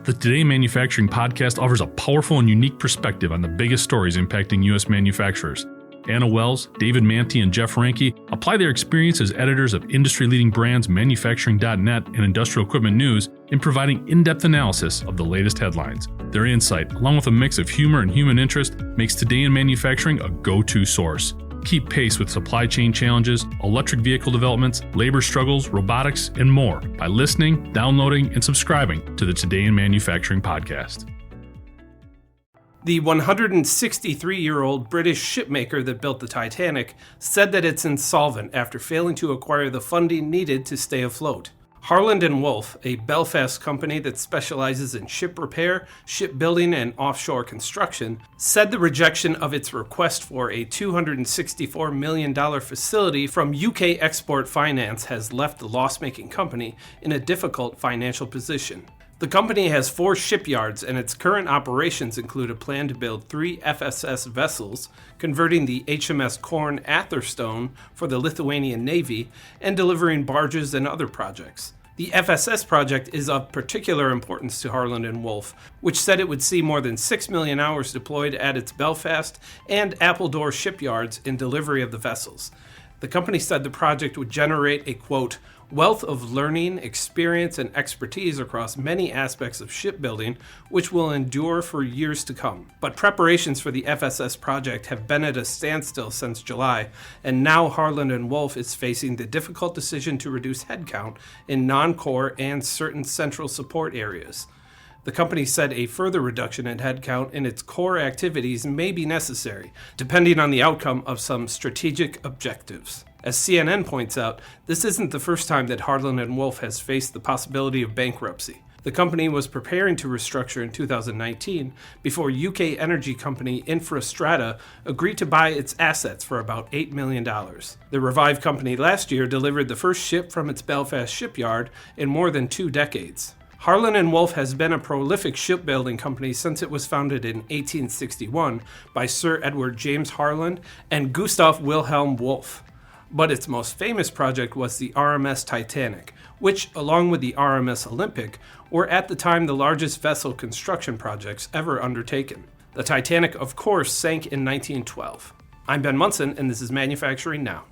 The Today in Manufacturing podcast offers a powerful and unique perspective on the biggest stories impacting U.S. manufacturers. Anna Wells, David Manty, and Jeff Ranke apply their experience as editors of industry-leading brands Manufacturing.net and Industrial Equipment News in providing in-depth analysis of the latest headlines. Their insight, along with a mix of humor and human interest, makes Today in Manufacturing a go-to source. Keep pace with supply chain challenges, electric vehicle developments, labor struggles, robotics, and more by listening, downloading, and subscribing to the Today in Manufacturing podcast. The 163-year-old British shipmaker that built the Titanic said that it's insolvent after failing to acquire the funding needed to stay afloat. Harland Wolff, a Belfast company that specializes in ship repair, shipbuilding, and offshore construction, said the rejection of its request for a $264 million facility from UK Export Finance has left the loss-making company in a difficult financial position. The company has 4 shipyards, and its current operations include a plan to build 3 FSS vessels, converting the HMS Corn Atherstone for the Lithuanian Navy, and delivering barges and other projects. The FSS project is of particular importance to Harland Wolff, which said it would see more than 6 million hours deployed at its Belfast and Appledore shipyards in delivery of the vessels. The company said the project would generate a, quote, wealth of learning, experience, and expertise across many aspects of shipbuilding, which will endure for years to come. But preparations for the FSS project have been at a standstill since July, and now Harland Wolff is facing the difficult decision to reduce headcount in non-core and certain central support areas. The company said a further reduction in headcount in its core activities may be necessary, depending on the outcome of some strategic objectives. As CNN points out, this isn't the first time that Harland Wolff has faced the possibility of bankruptcy. The company was preparing to restructure in 2019 before UK energy company Infrastrata agreed to buy its assets for about $8 million. The revived company last year delivered the first ship from its Belfast shipyard in more than 2 decades. Harland Wolff has been a prolific shipbuilding company since it was founded in 1861 by Sir Edward James Harland and Gustav Wilhelm Wolff. But its most famous project was the RMS Titanic, which, along with the RMS Olympic, were at the time the largest vessel construction projects ever undertaken. The Titanic, of course, sank in 1912. I'm Ben Munson, and this is Manufacturing Now.